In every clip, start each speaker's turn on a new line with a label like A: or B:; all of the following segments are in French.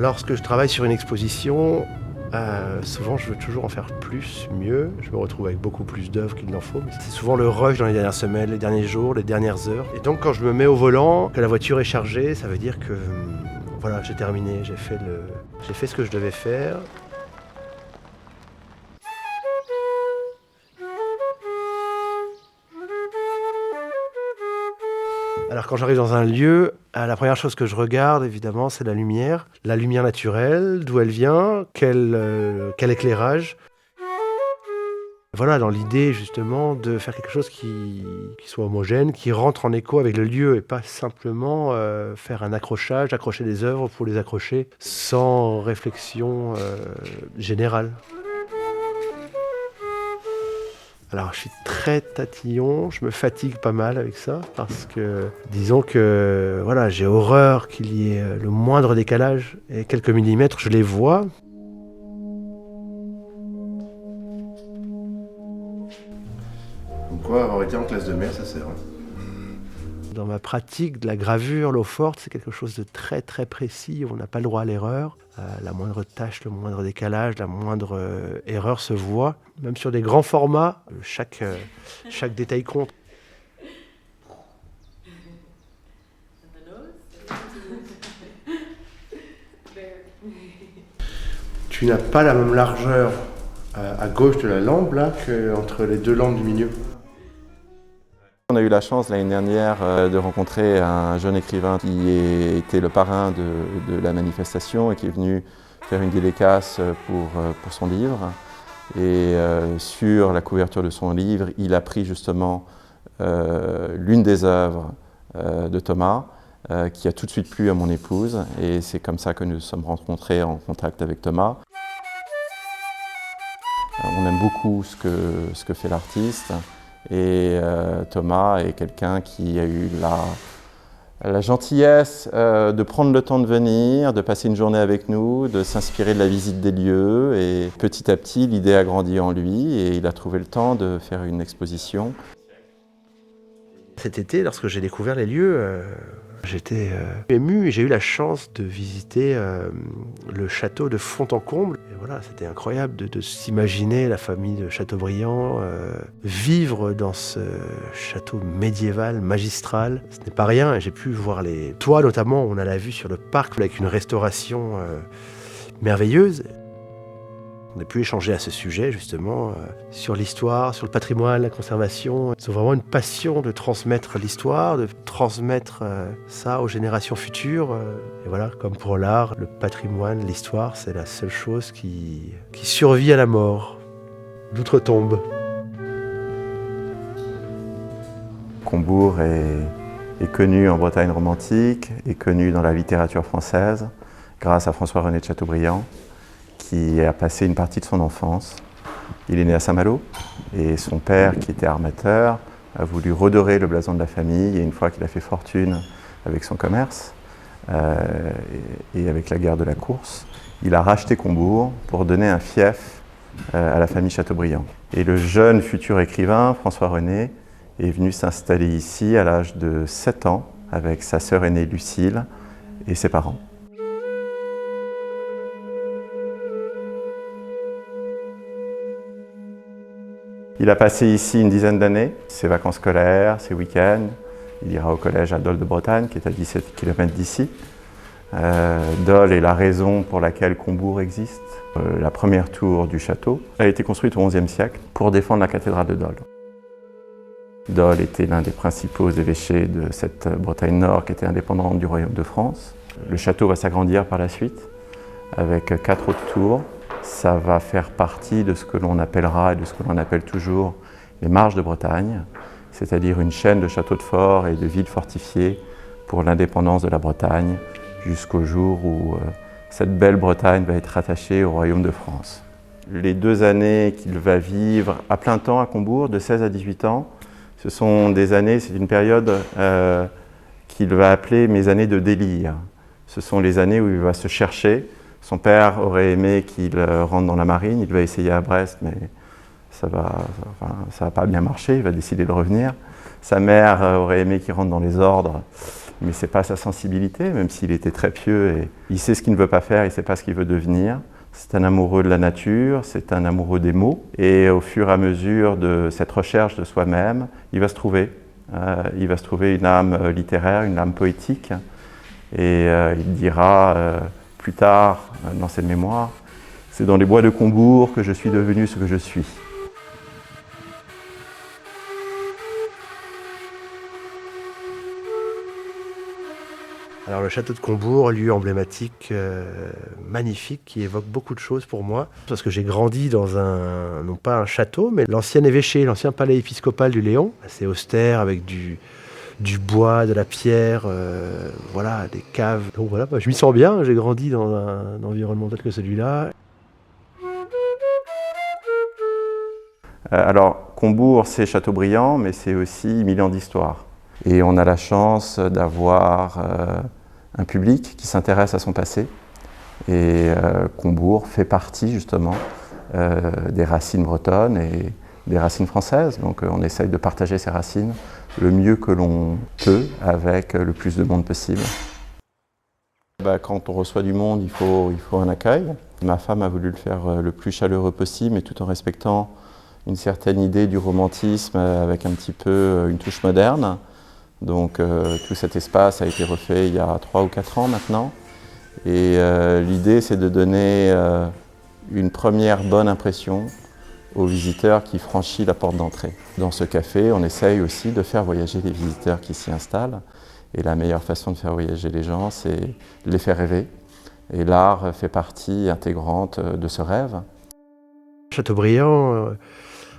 A: Lorsque je travaille sur une exposition, souvent je veux toujours en faire plus, mieux. Je me retrouve avec beaucoup plus d'œuvres qu'il n'en faut. Mais c'est souvent le rush dans les dernières semaines, les derniers jours, les dernières heures. Et donc quand je me mets au volant, que la voiture est chargée, ça veut dire que voilà, j'ai terminé, j'ai fait ce que je devais faire. Alors quand j'arrive dans un lieu, la première chose que je regarde évidemment c'est la lumière naturelle, d'où elle vient, quel éclairage. Voilà, dans l'idée justement de faire quelque chose qui soit homogène, qui rentre en écho avec le lieu et pas simplement faire un accrochage, accrocher des œuvres pour les accrocher sans réflexion générale. Alors je suis très tatillon, je me fatigue pas mal avec ça parce que disons que voilà, j'ai horreur qu'il y ait le moindre décalage et quelques millimètres je les vois.
B: Comme quoi avoir été en classe de mer ça sert.
A: Dans ma pratique de la gravure, l'eau forte, c'est quelque chose de très très précis, on n'a pas le droit à l'erreur. La moindre tâche, le moindre décalage, la moindre erreur se voit. Même sur des grands formats, chaque détail compte. Tu n'as pas la même largeur à gauche de la lampe là qu'entre les deux lampes du milieu.
C: On a eu la chance l'année dernière de rencontrer un jeune écrivain qui était le parrain de la manifestation et qui est venu faire une dédicace pour son livre. Et sur la couverture de son livre, il a pris justement l'une des œuvres de Thomas qui a tout de suite plu à mon épouse. Et c'est comme ça que nous nous sommes rencontrés en contact avec Thomas. On aime beaucoup ce que fait l'artiste. Et Thomas est quelqu'un qui a eu la gentillesse de prendre le temps de venir, de passer une journée avec nous, de s'inspirer de la visite des lieux. Et petit à petit, l'idée a grandi en lui et il a trouvé le temps de faire une exposition.
A: Cet été, lorsque j'ai découvert les lieux, j'étais ému et j'ai eu la chance de visiter le château de Fontencomble. Et voilà, c'était incroyable de s'imaginer la famille de Chateaubriand vivre dans ce château médiéval, magistral. Ce n'est pas rien et j'ai pu voir les toits notamment, on a la vue sur le parc avec une restauration merveilleuse. On a pu échanger à ce sujet, justement, sur l'histoire, sur le patrimoine, la conservation. Ils ont vraiment une passion de transmettre l'histoire, de transmettre ça aux générations futures. Et voilà, comme pour l'art, le patrimoine, l'histoire, c'est la seule chose qui survit à la mort, d'outre-tombe.
C: Combourg est connu en Bretagne romantique, est connu dans la littérature française, grâce à François-René de Chateaubriand, qui a passé une partie de son enfance. Il est né à Saint-Malo et son père, qui était armateur, a voulu redorer le blason de la famille et une fois qu'il a fait fortune avec son commerce et avec la guerre de la course, il a racheté Combourg pour donner un fief à la famille Chateaubriand. Et le jeune futur écrivain, François-René, est venu s'installer ici à l'âge de 7 ans avec sa sœur aînée Lucille et ses parents. Il a passé ici une dizaine d'années, ses vacances scolaires, ses week-ends. Il ira au collège à Dol de Bretagne, qui est à 17 km d'ici. Dol est la raison pour laquelle Combourg existe. La première tour du château a été construite au XIe siècle pour défendre la cathédrale de Dol. Dol était l'un des principaux évêchés de cette Bretagne Nord qui était indépendante du Royaume de France. Le château va s'agrandir par la suite, avec 4 autres tours. Ça va faire partie de ce que l'on appellera et de ce que l'on appelle toujours les marches de Bretagne, c'est-à-dire une chaîne de châteaux de forts et de villes fortifiées pour l'indépendance de la Bretagne jusqu'au jour où cette belle Bretagne va être rattachée au Royaume de France. Les 2 années qu'il va vivre à plein temps à Combourg, de 16 à 18 ans, ce sont des années, c'est une période qu'il va appeler mes années de délire. Ce sont les années où il va se chercher. Son père aurait aimé qu'il rentre dans la marine, il va essayer à Brest, mais ça va pas bien marcher, il va décider de revenir. Sa mère aurait aimé qu'il rentre dans les ordres, mais ce n'est pas sa sensibilité, même s'il était très pieux et il sait ce qu'il ne veut pas faire, il ne sait pas ce qu'il veut devenir. C'est un amoureux de la nature, c'est un amoureux des mots, et au fur et à mesure de cette recherche de soi-même, il va se trouver une âme littéraire, une âme poétique, et il dira plus tard dans ses mémoires, c'est dans les bois de Combourg que je suis devenu ce que je suis.
A: Alors le château de Combourg, lieu emblématique, magnifique, qui évoque beaucoup de choses pour moi. Parce que j'ai grandi dans non pas un château, mais l'ancien évêché, l'ancien palais épiscopal du Léon. Assez austère, avec du bois, de la pierre, voilà, des caves. Donc voilà, je m'y sens bien, j'ai grandi dans un environnement tel que celui-là.
C: Alors, Combourg, c'est Châteaubriand, mais c'est aussi 1000 ans d'histoire. Et on a la chance d'avoir un public qui s'intéresse à son passé. Et Combourg fait partie justement des racines bretonnes et des racines françaises. Donc on essaye de partager ces racines le mieux que l'on peut avec le plus de monde possible. Quand on reçoit du monde, il faut un accueil. Ma femme a voulu le faire le plus chaleureux possible, mais tout en respectant une certaine idée du romantisme avec un petit peu une touche moderne. Donc tout cet espace a été refait il y a 3 ou 4 ans maintenant. Et l'idée, c'est de donner une première bonne impression aux visiteurs qui franchissent la porte d'entrée. Dans ce café, on essaye aussi de faire voyager les visiteurs qui s'y installent. Et la meilleure façon de faire voyager les gens, c'est de les faire rêver. Et l'art fait partie intégrante de ce rêve.
A: Chateaubriand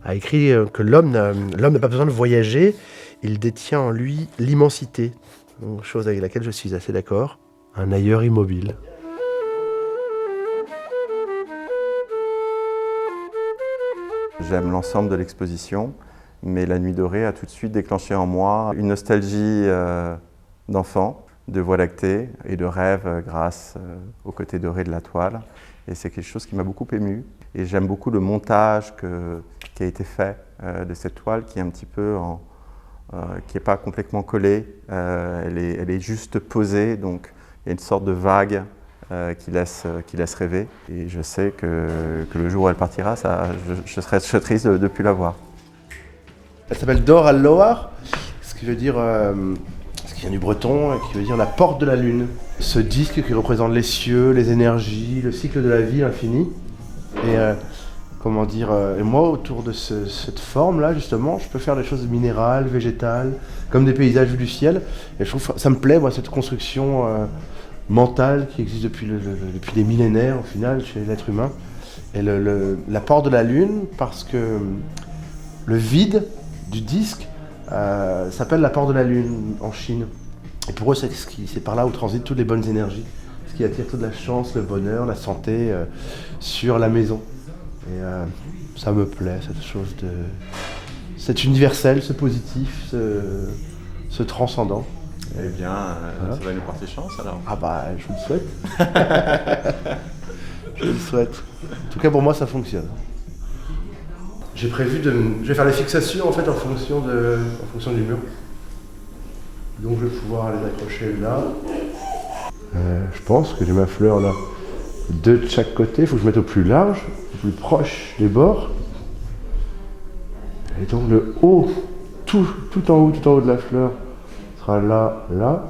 A: a écrit que l'homme n'a pas besoin de voyager, il détient en lui l'immensité, chose avec laquelle je suis assez d'accord, un ailleurs immobile.
C: J'aime l'ensemble de l'exposition, mais La Nuit dorée a tout de suite déclenché en moi une nostalgie d'enfant, de Voie lactée et de rêve grâce au côté doré de la toile. Et c'est quelque chose qui m'a beaucoup ému. Et j'aime beaucoup le montage qui a été fait de cette toile, qui est un petit peu qui n'est pas complètement collée. Elle est juste posée, donc il y a une sorte de vague qui laisse rêver. Et je sais que le jour où elle partira, je serais triste de ne plus la voir.
A: Elle s'appelle Dor al-Loar, ce qui veut dire, ce qui vient du breton, qui veut dire la porte de la lune. Ce disque qui représente les cieux, les énergies, le cycle de la vie infini. Et comment dire, et moi autour de cette forme-là, justement, je peux faire des choses minérales, végétales, comme des paysages vus du ciel. Et je trouve ça me plaît, moi, cette construction mentale qui existe depuis des millénaires, au final, chez l'être humain. Et la porte de la lune, parce que le vide du disque s'appelle la porte de la lune en Chine. Et pour eux, c'est par là où transitent toutes les bonnes énergies, ce qui attire toute la chance, le bonheur, la santé sur la maison. Et ça me plaît, cette chose de... cet universel, ce positif, ce transcendant.
C: Eh bien, voilà. Ça va nous porter chance alors.
A: Ah bah, je vous le souhaite. Je le souhaite. En tout cas, pour moi, ça fonctionne. J'ai prévu je vais faire les fixations en fait en fonction du mur. Donc je vais pouvoir les accrocher là. Je pense que j'ai ma fleur là, 2 de chaque côté. Il faut que je mette au plus large, au plus proche des bords. Et donc le haut, tout en haut de la fleur sera là, là.